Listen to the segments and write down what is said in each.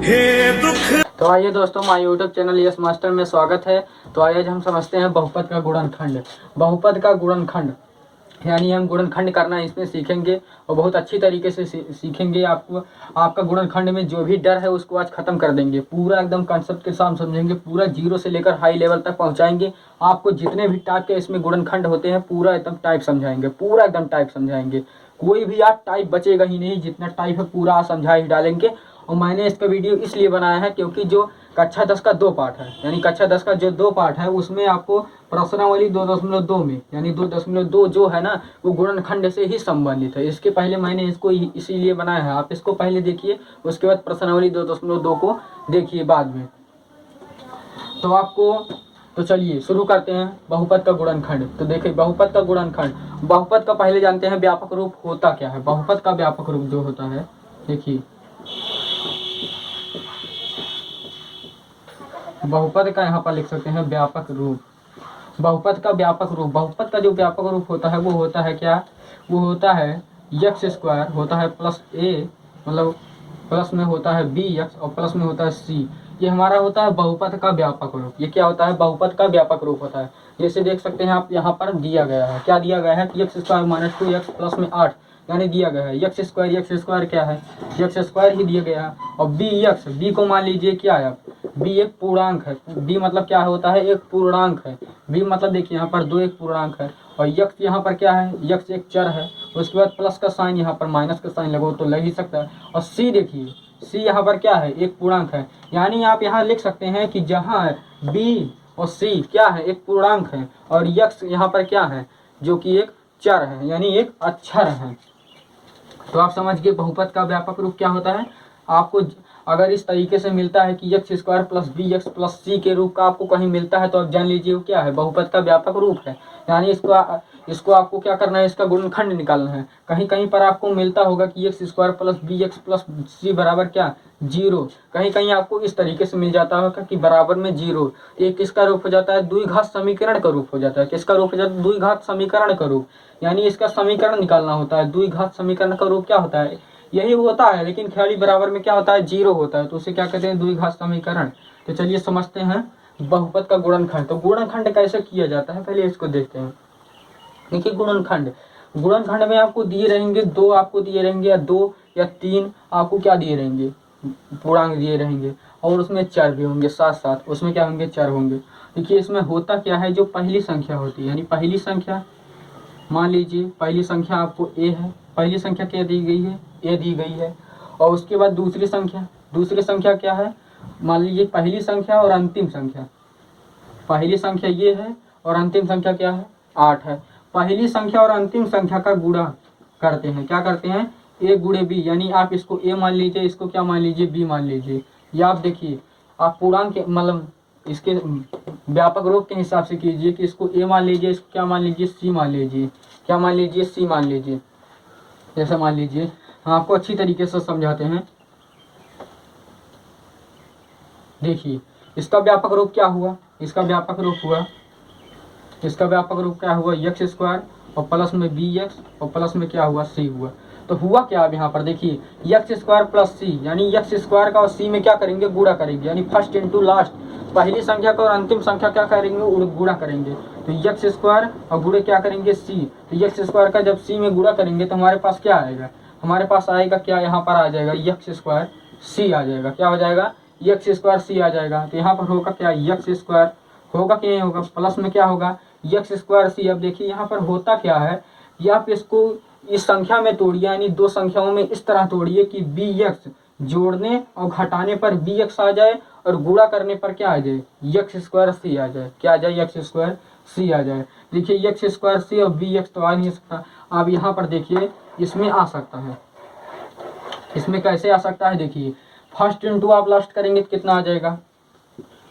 तो आइए दोस्तों, हमारे यूट्यूब चैनल यस मास्टर में स्वागत है। तो आइए हम समझते हैं बहुपद का गुणनखंड। बहुपद का गुणनखंड यानी हम गुणनखंड करना इसमें सीखेंगे और बहुत अच्छी तरीके से सीखेंगे। आपको आपका गुणनखंड में जो भी डर है उसको आज खत्म कर देंगे। पूरा एकदम कंसेप्ट के साथ समझेंगे, पूरा जीरो से लेकर हाई लेवल तक पहुंचाएंगे। आपको जितने भी टाइप के इसमें गुणनखंड होते हैं पूरा एकदम टाइप समझाएंगे, पूरा एकदम टाइप समझाएंगे। कोई भी आज टाइप बचेगा ही नहीं, जितना टाइप है पूरा आज समझा ही डालेंगे। और मैंने इसका वीडियो इसलिए बनाया है क्योंकि जो कक्षा 10 का 2 पार्ट है, यानी कक्षा 10 का जो 2 पार्ट है उसमें आपको प्रश्नावली 2.2 में यानी 2.2 जो है ना वो गुणनखंड से ही संबंधित है। इसके पहले मैंने इसको इसीलिए बनाया है। आप इसको पहले देखिए, उसके बाद प्रश्नावली 2.2 को देखिए बाद में। तो चलिए शुरू करते हैं बहुपद का गुणनखंड। तो देखिए बहुपद का गुणनखंड, बहुपद का पहले जानते हैं व्यापक रूप होता क्या है। बहुपद का व्यापक रूप जो होता है, देखिए बहुपद का यहाँ पर लिख सकते हैं व्यापक रूप। बहुपद का व्यापक रूप, बहुपद का जो व्यापक रूप होता है वो होता है क्या, वो होता है एक्स स्क्वायर होता है प्लस ए, मतलब प्लस में होता है बी एक्स और प्लस में होता है सी। ये हमारा होता है बहुपद का व्यापक रूप। ये क्या होता है, बहुपद का व्यापक रूप होता है। जैसे देख सकते हैं आप, यहाँ पर दिया गया है, क्या दिया गया है कि x square minus 2x plus में 8 यानी दिया गया है एक्स स्क्वायर क्या है, एक्स स्क्वायर ही दिया गया है। और बी एक्स, बी को मान लीजिए क्या है, बी एक पूर्णांक है। बी मतलब क्या होता है, एक पूर्णांक है। बी मतलब देखिए यहाँ पर 2 एक पूर्णांक है और यक्स यहाँ पर क्या है, यक्स एक चर है। उसके बाद प्लस का साइन, यहाँ पर माइनस का साइन लगो तो लग ही सकता है। और सी देखिए, सी यहाँ पर क्या है, एक पूर्णांक है। यानी आप यहाँ लिख सकते हैं कि जहाँ बी और सी क्या है, एक पूर्णांक है और यक्स यहाँ पर क्या है, जो कि एक चर है यानी एक अक्षर है। तो आप समझ गए बहुपद का व्यापक रूप क्या होता है। आपको अगर इस तरीके से मिलता है कि x square plus b x plus c के रूप का आपको कहीं मिलता है तो आप जान लीजिए वो क्या है, बहुपद का व्यापक रूप है। यानी इसको आपको क्या करना है, इसका गुणनखंड निकालना है। कहीं कहीं पर आपको मिलता होगा कि x square plus b x plus c बराबर क्या, 0। कहीं कहीं आपको इस तरीके से मिल जाता होगा कि बराबर में 0। एक किसका रूप हो जाता है, द्विघात समीकरण का रूप हो जाता है। किसका रूप हो जाता है, द्विघात समीकरण का रूप। यानी इसका समीकरण निकालना होता है। द्विघात समीकरण का रूप क्या होता है, यही होता है, लेकिन खाली बराबर में क्या होता है, 0 होता है। तो उसे क्या कहते हैं, द्विघात समीकरण। तो चलिए समझते हैं बहुपद का गुणनखंड। तो गुणनखंड कैसे किया जाता है पहले इसको देखते हैं। देखिए गुणनखंड, गुणनखंड में आपको दिए रहेंगे 2, आपको दिए रहेंगे या 2 या 3 आपको क्या दिए रहेंगे, पूर्णांक दिए रहेंगे और उसमें चर भी होंगे साथ साथ, उसमें क्या होंगे, चर होंगे। देखिए इसमें होता क्या है, जो पहली संख्या होती है यानी पहली संख्या, मान लीजिए पहली संख्या आपको ए है, पहली संख्या क्या दी गई है, ए दी गई है। और उसके बाद दूसरी संख्या क्या है, मान लीजिए पहली संख्या और अंतिम संख्या, पहली संख्या ये है और अंतिम संख्या क्या है, 8 है। पहली संख्या और अंतिम संख्या का गुणा करते हैं, क्या करते हैं, ए गुणे बी। यानी आप इसको ए मान लीजिए, इसको क्या मान लीजिए, बी मान लीजिए। या आप देखिए, आप पूर्णांक मतलब इसके व्यापक रूप के हिसाब से कीजिए कि इसको ए मान लीजिए, इसको क्या मान लीजिए, सी मान लीजिए। क्या मान लीजिए, सी मान लीजिए। जैसे मान लीजिए, हम आपको अच्छी तरीके से समझाते हैं। देखिए इसका व्यापक रूप क्या हुआ, इसका व्यापक रूप हुआ, इसका व्यापक रूप क्या हुआ, एक्स स्क्वायर और प्लस में बी एक्स और प्लस में क्या हुआ, सी हुआ। तो हुआ क्या, अब यहाँ पर देखिए एक्स स्क्वायर प्लस सी, यानी एक्स स्क्वायर का और सी में क्या करेंगे, गुणा करेंगे। यानी फर्स्ट इंटू लास्ट, पहली संख्या का और अंतिम संख्या क्या करेंगे, गुणा करेंगे। तो एक्स स्क्वायर और गुणे क्या करेंगे, सी। तो एक्स स्क्वायर का जब सी में गुणा करेंगे तो हमारे पास क्या आएगा, हमारे पास आएगा क्या, यहाँ पर आ जाएगा एक्स स्क्वायर सी आ जाएगा। क्या हो जाएगा, एक्स स्क्वायर सी आ जाएगा। तो यहाँ पर होगा क्या, एक्स स्क्वायर होगा कि नहीं होगा, प्लस में क्या होगा, एक्स स्क्वायर सी। अब देखिए यहाँ पर होता क्या है, या आप इसको इस संख्या में तोड़िए, यानी दो संख्याओं में इस तरह तोड़िए कि बी एक्स जोड़ने और घटाने पर बी एक्स आ जाए और गुणा करने पर क्या आ जाए, एक्स स्क्वायर सी आ जाए। क्या आ जाए, एक्स स्क्वायर सी आ जाए। देखिए एक्स स्क्वायर सी और बी एक्स तो आ नहीं सकता। अब यहाँ पर देखिए इसमें आ सकता है, इसमें कैसे आ सकता है, देखिए फर्स्ट इंटू आप लास्ट करेंगे तो कितना आ जाएगा,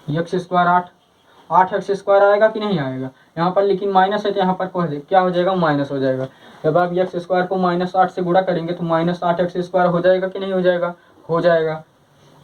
एक्स स्क्वायर 8 एक्स स्क्वायर आएगा कि नहीं आएगा। यहाँ पर लेकिन माइनस है तो यहाँ पर क्या हो जाएगा, माइनस हो जाएगा। जब आप एक्स स्क्वायर को -8 से गुणा करेंगे तो -8 एक्स स्क्वायर हो जाएगा कि नहीं हो जाएगा, हो जाएगा,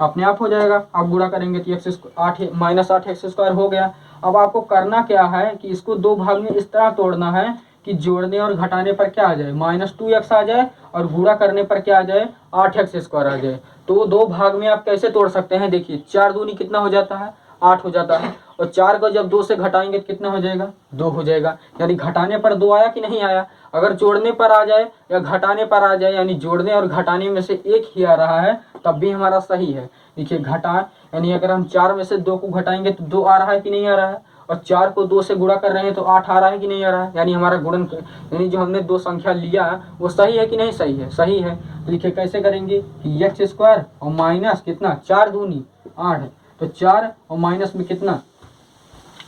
अपने आप हो जाएगा। आप गुणा करेंगे तो -8 एक्स स्क्वायर हो गया। अब आपको करना क्या है कि इसको दो भाग में इस तरह तोड़ना है कि जोड़ने और घटाने पर क्या आ जाए, -2x आ जाए, और गुणा करने पर क्या आ जाए, 8x² आ जाए। तो दो भाग में आप कैसे तोड़ सकते हैं, देखिए 4 दूनी कितना हो जाता है, 8 हो जाता है, और 4 को जब 2 से घटाएंगे तो कितना हो जाएगा, 2 हो जाएगा। यानी घटाने पर 2 आया कि नहीं आया। अगर जोड़ने पर आ जाए या घटाने पर आ जाए, यानी जोड़ने और घटाने में से एक ही आ रहा है, तब भी हमारा सही है। देखिए घटा, यानी अगर हम 4 में से 2 को घटाएंगे तो 2 आ रहा है कि नहीं आ रहा है, और 4 को 2 से गुणा कर रहे हैं तो 8 आ रहा है कि नहीं आ रहा है। यानी हमारा गुणन, यानी जो हमने दो संख्या लिया वो सही है कि नहीं सही है, सही है। देखिए कैसे करेंगे कि x² और माइनस कितना, 4 दूनी 8, तो 4 और माइनस में कितना,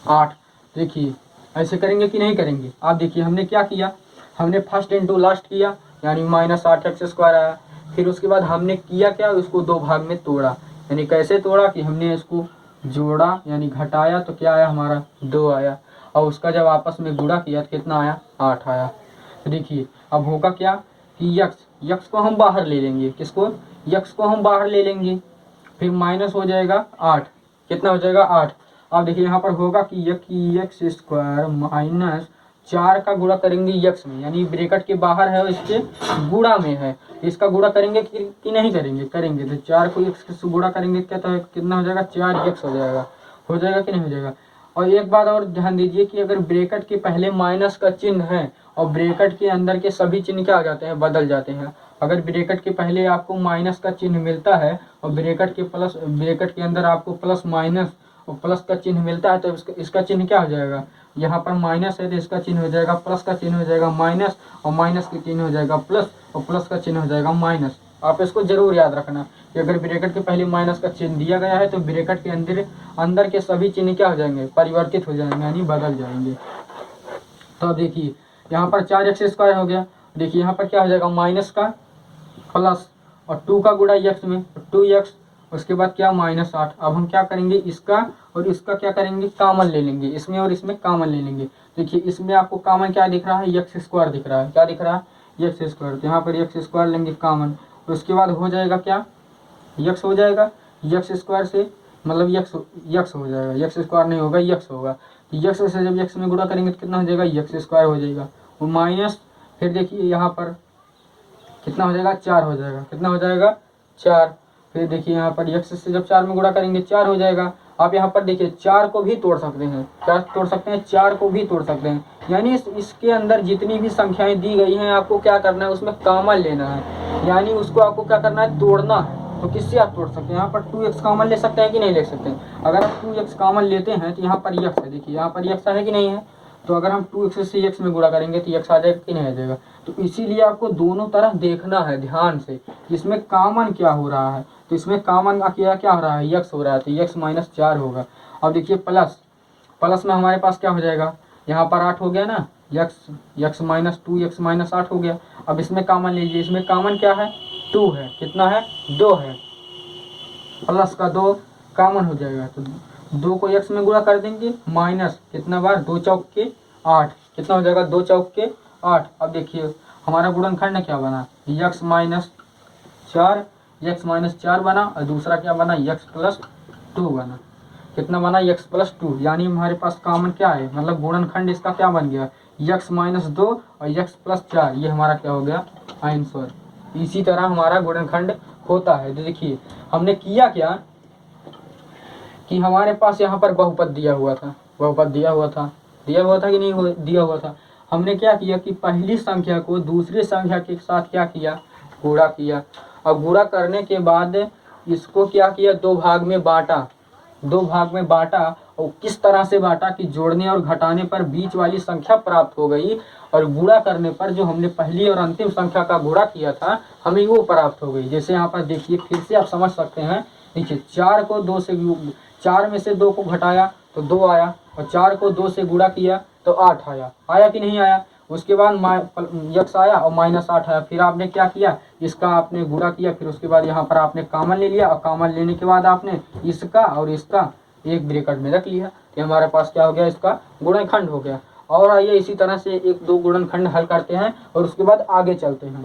8। देखिए ऐसे करेंगे कि नहीं करेंगे। आप देखिए हमने क्या किया, हमने फर्स्ट इंटू लास्ट किया, यानी -8x² आया। फिर उसके बाद हमने किया क्या, उसको दो भाग में तोड़ा। यानी कैसे तोड़ा कि हमने इसको जोड़ा, यानी घटाया तो क्या आया हमारा, 2 आया, और उसका जब आपस में गुणा किया तो कितना आया, 8 आया। तो देखिए अब होगा क्या कि यक्स को हम बाहर ले लेंगे, किसको, यक्स को हम बाहर ले लेंगे, फिर माइनस हो जाएगा 8, कितना हो जाएगा, 8। अब देखिए यहाँ पर होगा कि x² माइनस 4 का गुणा करेंगे यक्स में, यानी ब्रैकेट के बाहर है और इसके गुणा में है, इसका गुणा करेंगे कि नहीं करेंगे, करेंगे। तो 4 को x से गुणा करेंगे क्या, तो कितना हो जाएगा, 4x हो जाएगा कि नहीं हो जाएगा। और एक बात और ध्यान दीजिए कि अगर ब्रैकेट के पहले माइनस का चिन्ह है और ब्रैकेट के अंदर के सभी चिन्ह क्या हो जाते हैं, बदल जाते हैं। अगर ब्रैकेट के पहले आपको माइनस का चिन्ह मिलता है और ब्रैकेट के अंदर आपको प्लस माइनस और प्लस का चिन्ह मिलता है, तो इसका चिन्ह क्या हो जाएगा, यहाँ पर माइनस है तो इसका चिन्ह हो जाएगा प्लस, का चिन्ह हो जाएगा माइनस, और माइनस का चिन्ह हो जाएगा प्लस, और प्लस का चिन्ह हो जाएगा माइनस। आप इसको जरूर याद रखना कि अगर ब्रैकेट के पहले माइनस का चिन्ह दिया गया है तो ब्रैकेट के अंदर के सभी चिन्ह क्या हो जाएंगे, परिवर्तित हो जाएंगे, यानी बदल जाएंगे। तो देखिए यहाँ पर 4x² हो गया। देखिए यहाँ पर क्या हो जाएगा, माइनस का प्लस और 2 का गुणा x में, 2x, उसके बाद क्या, -8। अब हम क्या करेंगे, इसका और इसका क्या करेंगे, कॉमन ले लेंगे, इसमें और इसमें कॉमन ले लेंगे। देखिए इसमें आपको कॉमन क्या दिख रहा है, x² दिख रहा है, क्या दिख रहा है, x²। तो यहाँ पर x² लेंगे कॉमन, उसके बाद हो जाएगा क्या, x हो जाएगा, x² से मतलब x हो जाएगा, x² नहीं होगा, x होगा। x से जब x में गुणा करेंगे तो कितना हो जाएगा, x² हो जाएगा, और माइनस, फिर देखिए यहाँ पर कितना हो जाएगा, 4 हो जाएगा, कितना हो जाएगा, 4। फिर देखिए यहाँ पर x से जब 4 में गुणा करेंगे 4 हो जाएगा। आप यहाँ पर देखिए 4 को भी तोड़ सकते हैं, क्या तोड़ सकते हैं, 4 को भी तोड़ सकते हैं। यानी इसके अंदर जितनी भी संख्याएं दी गई हैं आपको क्या करना है, उसमें कॉमन लेना है, यानी उसको आपको क्या करना है, तोड़ना है। तो किससे आप तोड़ सकते हैं, यहाँ पर 2x कॉमन ले सकते हैं कि नहीं ले सकते हैं। अगर आप 2x कॉमन लेते हैं तो यहाँ पर x है, देखिए यहाँ पर x है कि नहीं है। तो अगर हम 2x से x में गुणा करेंगे तो x आ जाएगा कि नहीं आ जाएगा। तो इसीलिए आपको दोनों तरफ देखना है ध्यान से, इसमें कॉमन क्या हो रहा है। तो इसमें कॉमन क्या हो रहा है, x हो रहा है, तो x -4 होगा। अब देखिए प्लस में हमारे पास क्या हो जाएगा, यहाँ पर 8 हो गया ना, x -2x -8 हो गया। अब इसमें कॉमन लीजिए, इसमें कॉमन क्या है, 2 है, कितना है, 2 है, प्लस का 2 कॉमन हो जाएगा। तो 2 को x में गुणा कर देंगे, माइनस कितना बार, 2 चौक के 8, कितना हो जाएगा, 2 चौक के 8। अब देखिए हमारा गुणनखंड क्या बना, x -4 बना, और दूसरा क्या बना, x +2 बना, कितना बना, x +2। यानी हमारे पास कॉमन क्या है, मतलब गुणनखंड इसका क्या बन गया, x -2 और x +4, ये हमारा क्या हो गया, आंसर। इसी तरह हमारा गुणनखंड होता है। तो देखिए हमने किया क्या कि हमारे पास यहाँ पर बहुपद दिया हुआ था, कि नहीं दिया हुआ था। हमने क्या किया कि पहली संख्या को दूसरी संख्या के साथ क्या किया, गुणा किया, और गुणा करने के बाद इसको क्या किया, दो भाग में बांटा। और किस तरह से बांटा कि जोड़ने और घटाने पर बीच वाली संख्या प्राप्त हो गई, और गुणा करने पर जो हमने पहली और अंतिम संख्या का गुणा किया था हमें वो प्राप्त हो गई। जैसे यहाँ पर देखिए फिर से आप समझ सकते हैं, देखिए 4 में से 2 को घटाया तो 2 आया, और 4 को 2 से गुणा किया तो 8 आया कि नहीं आया। उसके बाद x आया और -8 आया। फिर आपने क्या किया, इसका आपने गुणा किया, फिर उसके बाद यहाँ पर आपने कॉमन ले लिया, और कॉमन लेने के बाद आपने इसका और इसका एक ब्रैकेट में रख लिया, तो हमारे पास क्या हो गया, इसका गुणनखंड हो गया। और आइए इसी तरह से 1-2 गुणनखंड हल करते हैं और उसके बाद आगे चलते हैं।